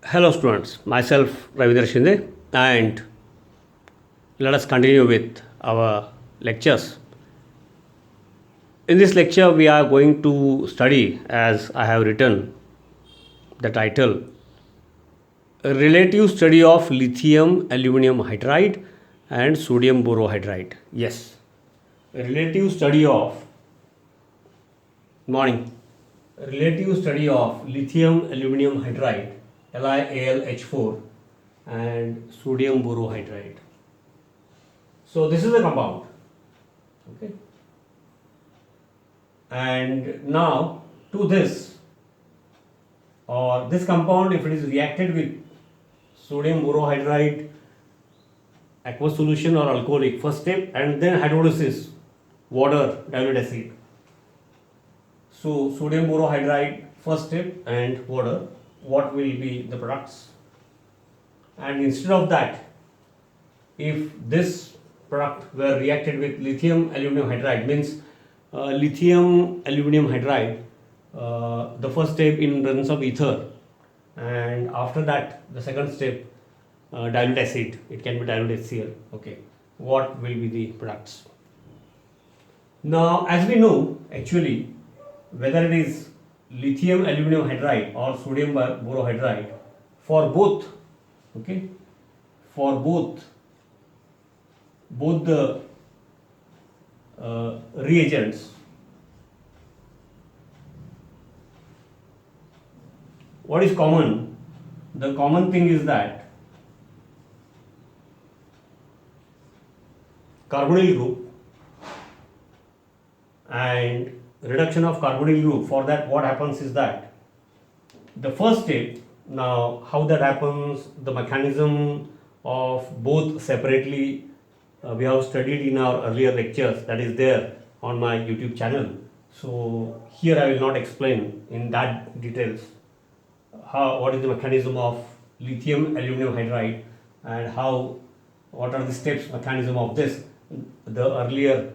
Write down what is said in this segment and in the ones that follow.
Hello students, myself Ravindra Shinde, and let us continue with our lectures. In this lecture we are going to study, as I have written the title, a relative study of lithium aluminum hydride and sodium borohydride. Yes, a relative study of morning. A relative study of lithium aluminum hydride LiAlH4 and sodium borohydride. So this is a compound, okay, and now to this, or this compound, if it is reacted with sodium borohydride aqueous solution or alcoholic, first step, and then hydrolysis, water dilute acid. So sodium borohydride first step and water, what will be the products? And instead of that, if this product were reacted with lithium aluminum hydride, means lithium aluminum hydride, the first step in presence of ether, and after that the second step, dilute acid, it can be dilute HCl. Okay, what will be the products? Now, as we know, actually, whether it is lithium aluminum hydride or sodium borohydride, for both, okay, for both the reagents, what is common? The common thing is that carbonyl group and reduction of carbonyl group. For that, what happens is that the first step, now how that happens, the mechanism of both separately, we have studied in our earlier lectures, that is there on my YouTube channel. So here I will not explain in that details what is the mechanism of lithium aluminum hydride and what are the steps mechanism of this. The earlier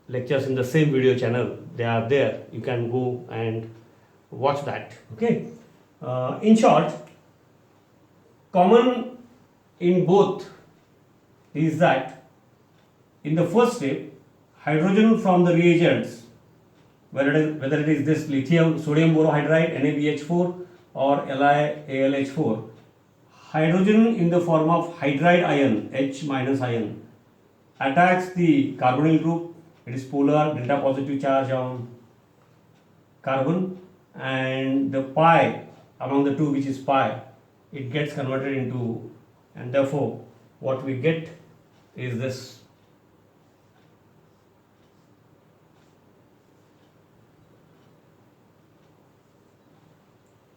lectures in the same video channel, they are there, you can go and watch that. Okay, in short, common in both is that in the first step, hydrogen from the reagents, whether it is this lithium sodium borohydride NaBH4 or LiAlH4, hydrogen in the form of hydride ion H minus ion attacks the carbonyl group. It is polar, delta positive charge on carbon, and the pi among the two, which is pi, it gets converted into, and therefore what we get is this.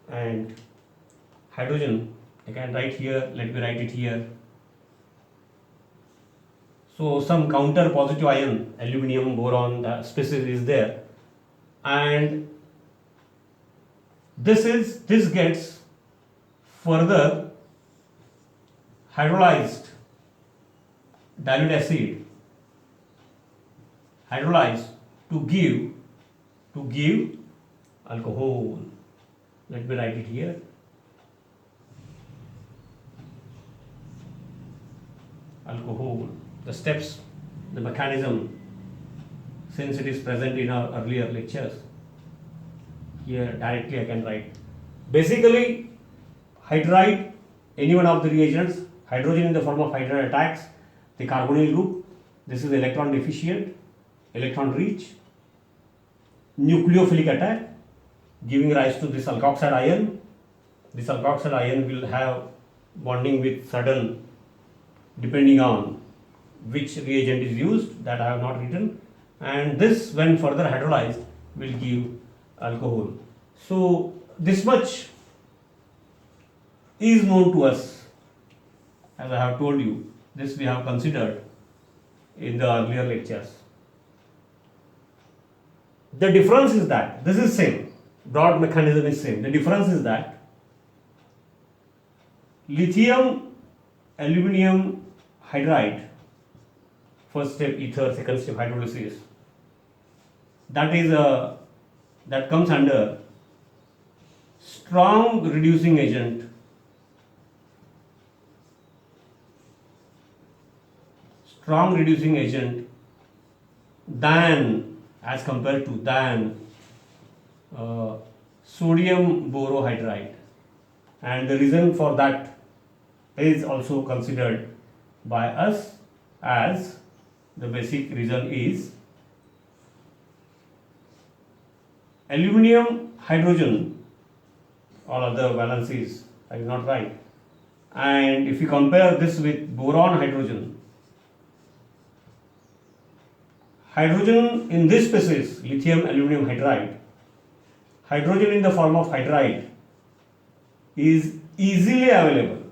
And hydrogen, I can write here, let me write it here. So some counter positive ion, aluminium, boron, the species is there, and this gets further hydrolyzed, dilute acid, hydrolyzed to give alcohol. Let me write it here. Alcohol. The steps, the mechanism, since it is present in our earlier lectures, here directly I can write. Basically, hydride, any one of the reagents, hydrogen in the form of hydride attacks the carbonyl group. This is electron deficient, electron rich, nucleophilic attack, giving rise to this alkoxide ion. This alkoxide ion will have bonding with certain, depending on which reagent is used, that I have not written, and this, when further hydrolyzed, will give alcohol. So this much is known to us, as I have told you. This we have considered in the earlier lectures. The difference is that this is same, broad mechanism is same. The difference is that lithium aluminum hydride, first step ether, second step hydrolysis, that comes under strong reducing agent strong reducing agent than, as compared to, than sodium borohydride. And the reason for that is also considered by us, as the basic reason is aluminum hydrogen, all other valencies I will not write, and if you compare this with boron hydrogen, hydrogen in this species, lithium aluminum hydride, hydrogen in the form of hydride is easily available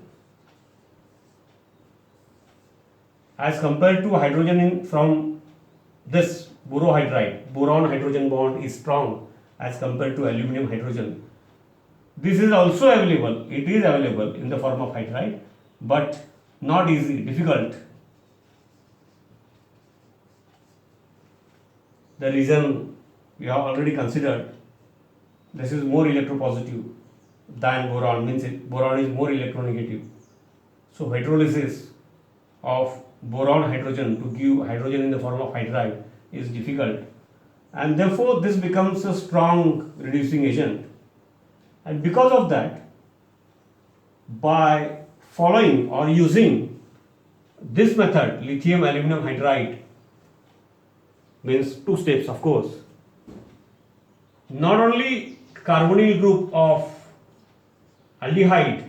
as compared to hydrogen from this borohydride. Boron hydrogen bond is strong as compared to aluminum hydrogen. This is also available, it is available in the form of hydride, but not easy, difficult. The reason we have already considered, this is more electropositive than boron, means boron is more electronegative. So hydrolysis of boron hydrogen to give hydrogen in the form of hydride is difficult, and therefore this becomes a strong reducing agent. And because of that, by following or using this method, lithium aluminum hydride, means two steps of course, not only carbonyl group of aldehyde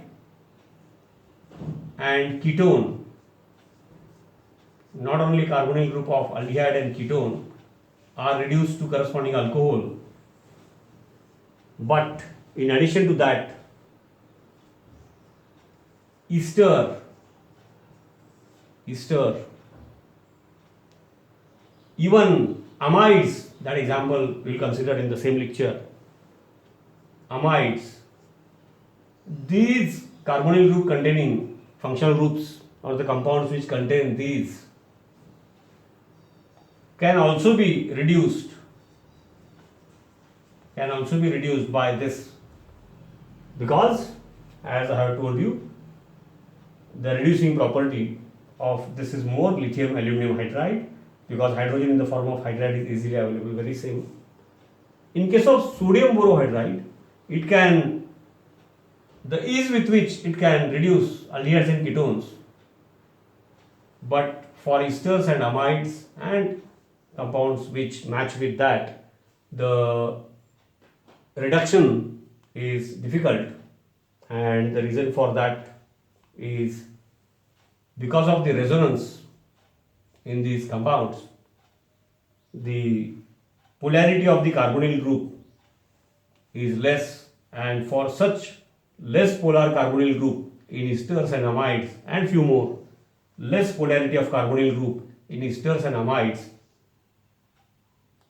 and ketone, not only carbonyl group of aldehyde and ketone are reduced to corresponding alcohol, but in addition to that, ester, even amides, that example we will consider in the same lecture, amides, these carbonyl group containing functional groups or the compounds which contain these can also be reduced by this, because as I have told you, the reducing property of this is more lithium aluminum hydride, because hydrogen in the form of hydride is easily available, very same. In case of sodium borohydride, it can, the ease with which it can reduce aldehydes and ketones, but for esters and amides and compounds which match with that, the reduction is difficult, and the reason for that is because of the resonance in these compounds. The polarity of the carbonyl group is less, and for such less polar carbonyl group in esters and amides, and few more less polarity of carbonyl group in esters and amides,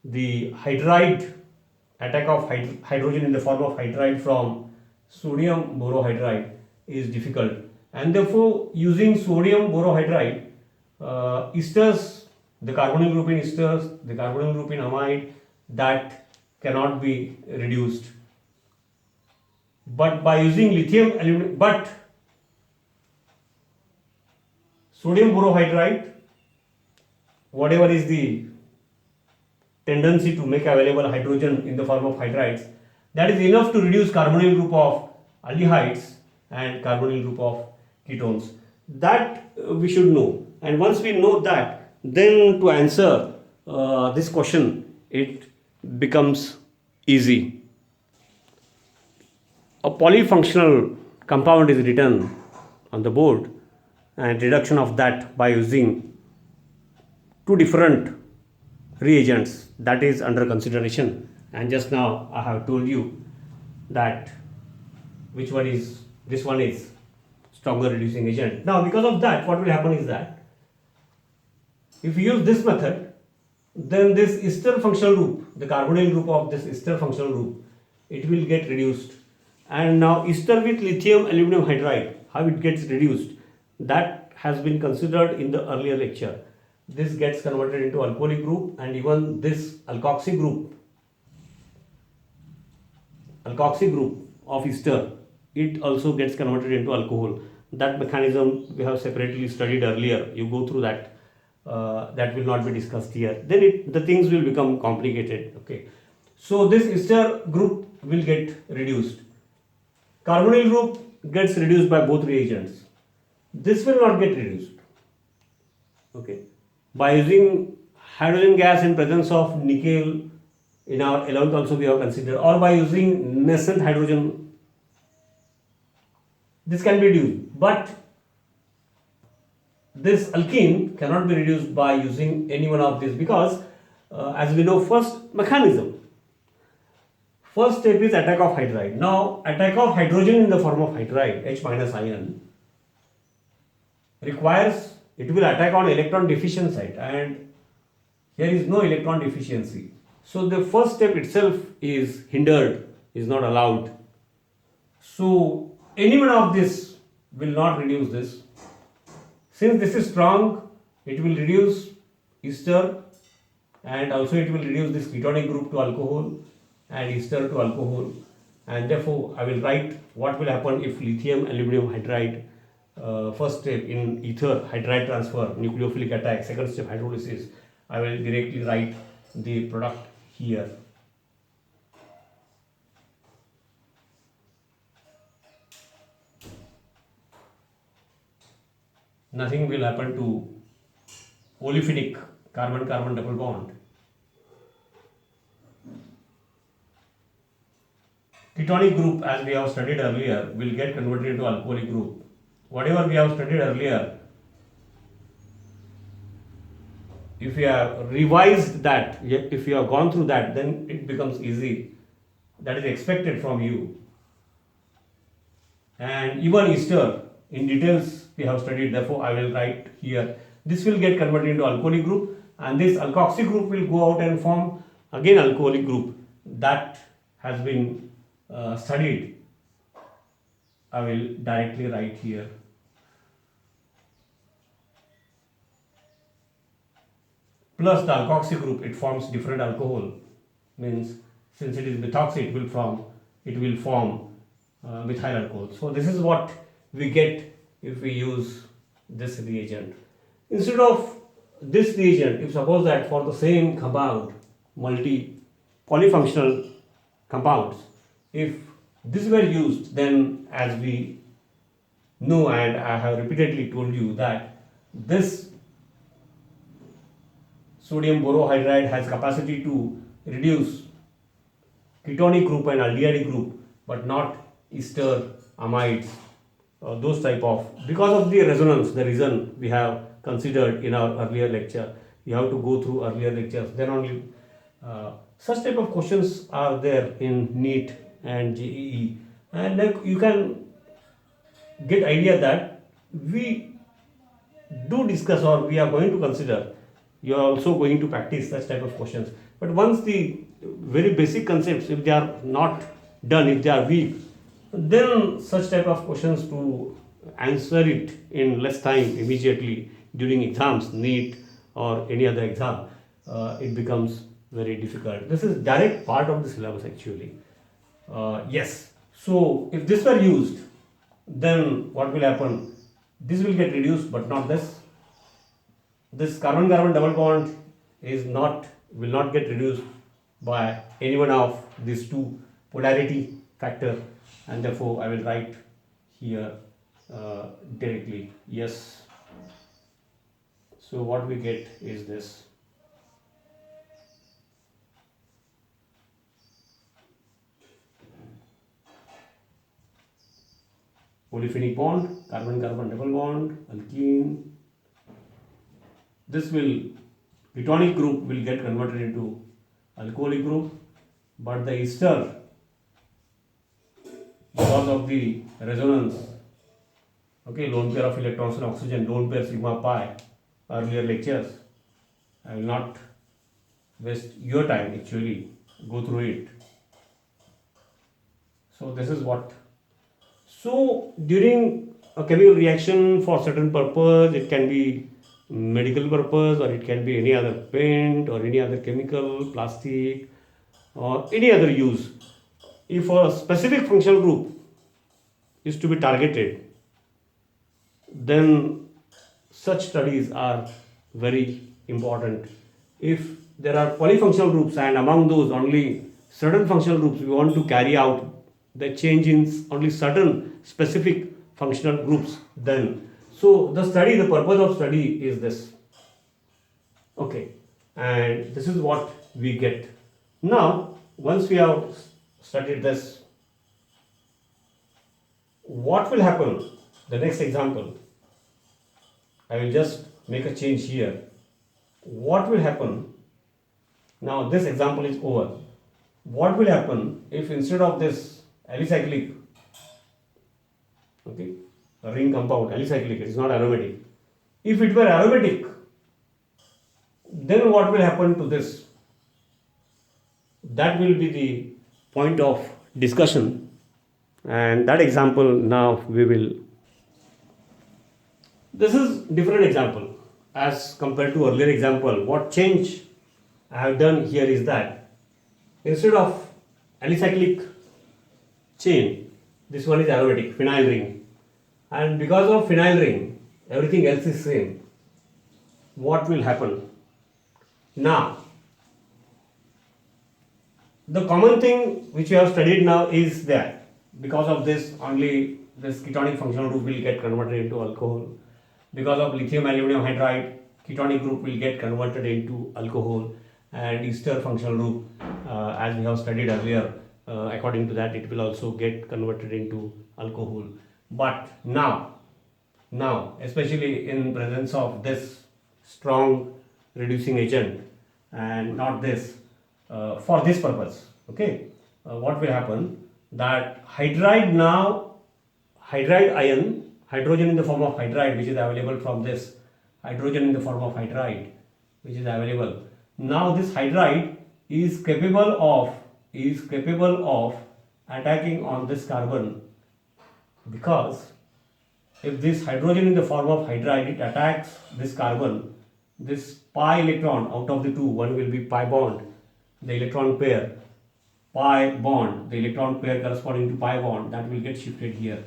the hydride attack of hydrogen in the form of hydride from sodium borohydride is difficult, and therefore using sodium borohydride, esters, the carbonyl group in esters, the carbonyl group in amide, that cannot be reduced. But by using lithium aluminum, but sodium borohydride, whatever is the tendency to make available hydrogen in the form of hydrides, that is enough to reduce carbonyl group of aldehydes and carbonyl group of ketones. That we should know, and once we know that, then to answer this question, it becomes easy. A polyfunctional compound is written on the board, and reduction of that by using two different reagents, that is under consideration. And just now I have told you that which one is, this one is stronger reducing agent. Now because of that, what will happen is that if you use this method, then this ester functional group, the carbonyl group of this ester functional group, it will get reduced. And now ester with lithium aluminum hydride, how it gets reduced, that has been considered in the earlier lecture. This gets converted into alcoholic group, and even this alkoxy group of ester, it also gets converted into alcohol. That mechanism we have separately studied earlier, you go through that. that will not be discussed here. Then the things will become complicated. Okay, so this ester group will get reduced. Carbonyl group gets reduced by both reagents. This will not get reduced. Okay, by using hydrogen gas in presence of nickel in our 11th also we have considered, or by using nascent hydrogen, this can be reduced. But this alkene cannot be reduced by using any one of these, because as we know, first mechanism, first step is attack of hydride. Now attack of hydrogen in the form of hydride H minus ion requires, it will attack on electron deficient site, and here is no electron deficiency. So the first step itself is hindered, is not allowed. So any one of this will not reduce this. Since this is strong, it will reduce ester, and also it will reduce this ketonic group to alcohol and ester to alcohol, and therefore I will write what will happen if lithium aluminum hydride, first step in ether hydride transfer, nucleophilic attack, second step hydrolysis. I will directly write the product here. Nothing will happen to olefinic carbon-carbon double bond. Ketonic group, as we have studied earlier, will get converted into alcoholic group. Whatever we have studied earlier, if you have revised that, if you have gone through that, then it becomes easy. That is expected from you. And even ester, in details we have studied, therefore I will write here. This will get converted into alcoholic group, and this alkoxy group will go out and form again alcoholic group. That has been studied. I will directly write here. Plus the alkoxy group, it forms different alcohol. Means since it is methoxy, it will form methyl alcohol. So this is what we get if we use this reagent. Instead of this reagent, if suppose that for the same compound, polyfunctional compounds, if this were used, then as we know, and I have repeatedly told you, that this sodium borohydride has capacity to reduce ketonic group and aldehyde group, but not ester, amides, those type of, because of the resonance, the reason we have considered in our earlier lecture. You have to go through earlier lectures, then only such type of questions are there in NEET and JEE, and like you can get idea that we do discuss, or we are going to consider. You are also going to practice such type of questions. But once the very basic concepts, if they are not done, if they are weak, then such type of questions, to answer it in less time immediately during exams, NEET or any other exam, it becomes very difficult. This is direct part of the syllabus actually. Yes. So if this were used, then what will happen? This will get reduced, but not this. This carbon-carbon double bond will not get reduced by any one of these two polarity factor, and therefore I will write here directly yes. So what we get is this. Polyphenic bond, carbon-carbon double bond, alkene. This ketonic group will get converted into alcoholic group, but the ester, because of the resonance, okay, lone pair of electrons and oxygen, lone pair sigma pi, earlier lectures, I will not waste your time actually, go through it. So this is what. So during a chemical reaction for certain purpose, it can be medical purpose, or it can be any other paint or any other chemical, plastic, or any other use. If a specific functional group is to be targeted, then such studies are very important. If there are polyfunctional groups and among those only certain functional groups we want to carry out the change in only certain specific functional groups, then so the purpose of study is this. Okay, and this is what we get. Now, once we have studied this, what will happen? The next example, I will just make a change here. What will happen? Now, this example is over. What will happen if instead of this alicyclic, okay, a ring compound, alicyclic, it is not aromatic. If it were aromatic, then what will happen to this? That will be the point of discussion, and that example now we will. This is different example as compared to earlier example. What change I have done here is that instead of alicyclic chain, this one is aromatic, phenyl ring, and because of phenyl ring, everything else is same. What will happen? Now, the common thing which we have studied now is that because of this only this ketonic functional group will get converted into alcohol. Because of lithium aluminum hydride, ketonic group will get converted into alcohol, and ester functional group, as we have studied earlier, according to that it will also get converted into alcohol. But now especially in presence of this strong reducing agent and not this, for this purpose, okay, what will happen that hydride ion, hydrogen in the form of hydride which is available from this, hydrogen in the form of hydride which is available. Now this hydride is capable of attacking on this carbon, because if this hydrogen in the form of hydride it attacks this carbon, this pi electron out of the two, one will be pi bond, the electron pair, pi bond, the electron pair corresponding to pi bond, that will get shifted here.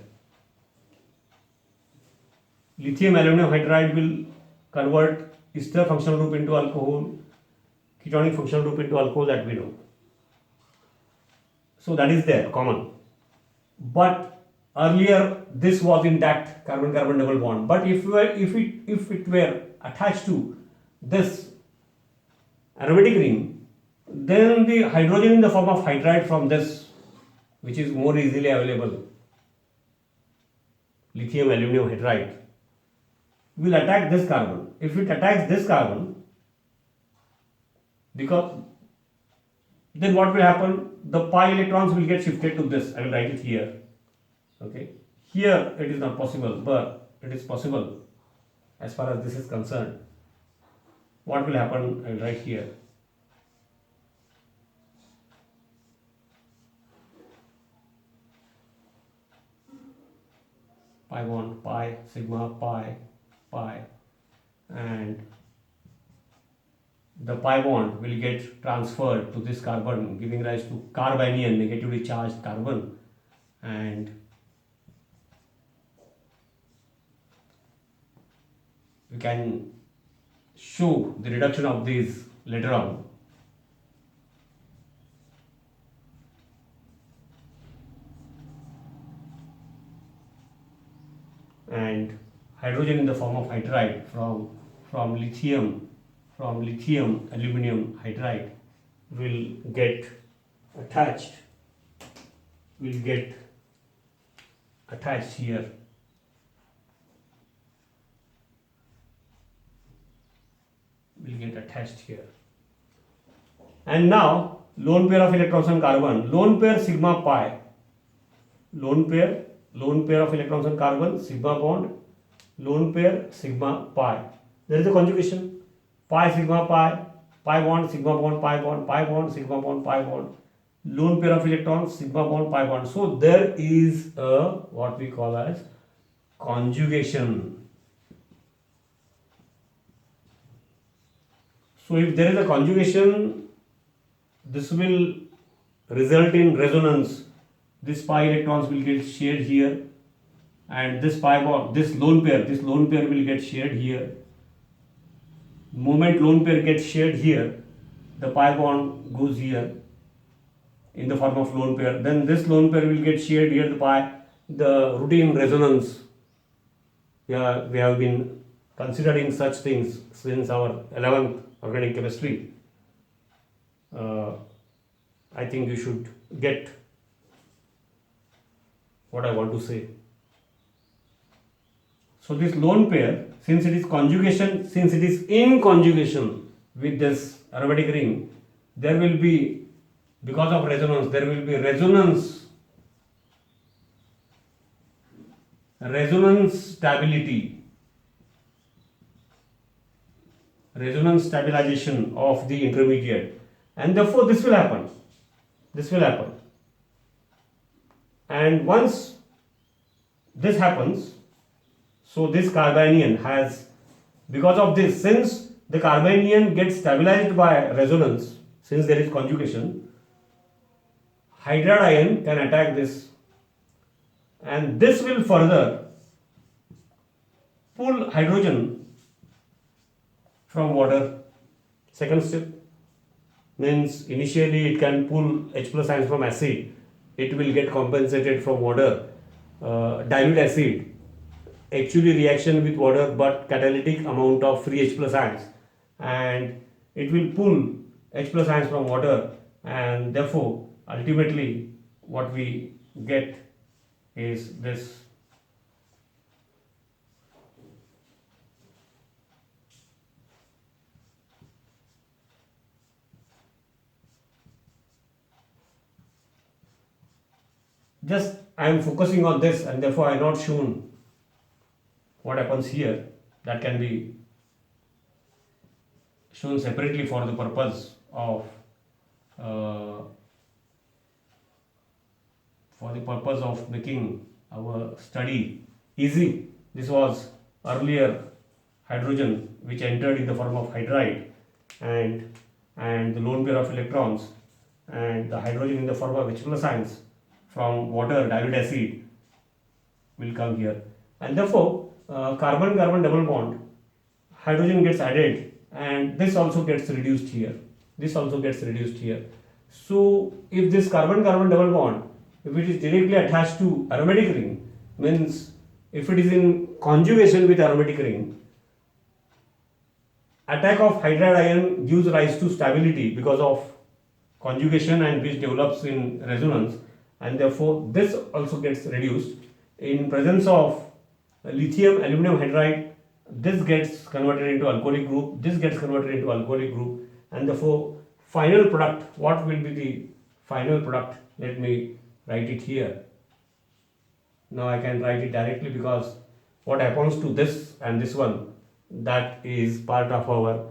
Lithium aluminum hydride will convert ester functional group into alcohol, ketonic functional group into alcohol, that we know. So that is there, common. But earlier this was intact, carbon-carbon double bond. But if it were attached to this aromatic ring, then the hydrogen in the form of hydride from this, which is more easily available, lithium aluminum hydride, will attack this carbon. If it attacks this carbon, because then what will happen? The pi electrons will get shifted to this. I will write it here. Okay. Here it is not possible, but it is possible as far as this is concerned. What will happen? I will write here. Pi bond, pi, sigma, pi, and the pi bond will get transferred to this carbon, giving rise to carbanion, negatively charged carbon, and we can show the reduction of these later on. And hydrogen in the form of hydride from lithium aluminum hydride will get attached here. Will get attached here. And now lone pair of electrons on carbon, lone pair sigma pi, lone pair of electrons on carbon, sigma bond, lone pair sigma pi. There is a conjugation. Pi sigma pi, pi bond sigma bond, pi bond sigma bond, pi bond, lone pair of electrons sigma bond, pi bond. So there is a what we call as conjugation. So if there is a conjugation, this will result in resonance. This pi electrons will get shared here, and this pi bond, this lone pair will get shared here. moment lone pair gets shared here, the pi bond goes here in the form of lone pair. Then this lone pair will get shared here, the routine resonance. Yeah, we have been considering such things since our 11th organic chemistry. I think you should get what I want to say. So this lone pair, since it is in conjugation with this aromatic ring, there will be, because of resonance, there will be resonance stabilization of the intermediate, and therefore this will happen. And once this happens, so this carbanion has, because of this, since the carbanion gets stabilized by resonance, since there is conjugation, hydride ion can attack this, and this will further pull hydrogen from water. Second step means initially it can pull H plus ions from acid, it will get compensated from water. Dilute acid, actually reaction with water but catalytic amount of free H plus ions, and it will pull H plus ions from water, and therefore ultimately what we get is this. Just I am focusing on this, and therefore I have not shown what happens here. That can be shown separately for the purpose of making our study easy. This was earlier hydrogen which entered in the form of hydride, and the lone pair of electrons, and the hydrogen in the form of H plus ions from water, dilute acid, will come here, and therefore carbon-carbon double bond, hydrogen gets added, and this also gets reduced here. So if this carbon-carbon double bond, if it is directly attached to aromatic ring, means if it is in conjugation with aromatic ring, attack of hydride ion gives rise to stability because of conjugation, and which develops in resonance, and therefore this also gets reduced. In presence of lithium aluminum hydride, this gets converted into alcoholic group, and therefore final product, what will be the final product? Let me write it here. Now I can write it directly, because what happens to this and this one, that is part of our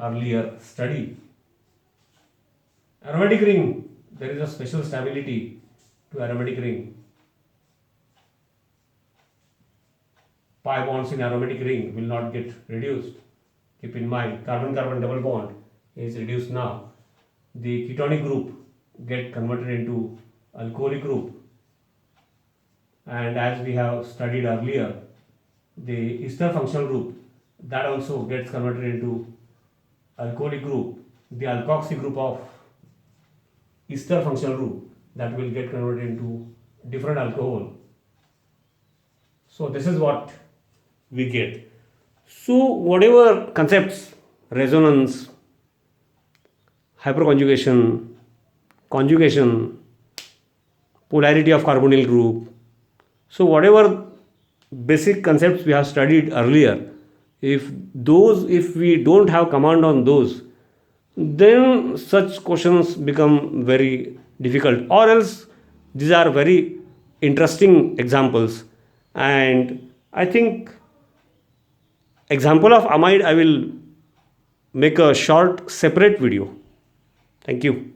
earlier study. Aromatic ring, there is a special stability to aromatic ring. Pi bonds in aromatic ring will not get reduced. Keep in mind, carbon-carbon double bond is reduced now. The ketonic group get converted into alcoholic group, and as we have studied earlier, the ester functional group, that also gets converted into alcoholic group. The alkoxy group of ester functional group, that will get converted into different alcohol. So this is what we get. So whatever concepts, resonance, hyperconjugation, conjugation, polarity of carbonyl group, so whatever basic concepts we have studied earlier, if we don't have command on those, then such questions become very difficult, or else these are very interesting examples. And I think example of amide, I will make a short separate video. Thank you.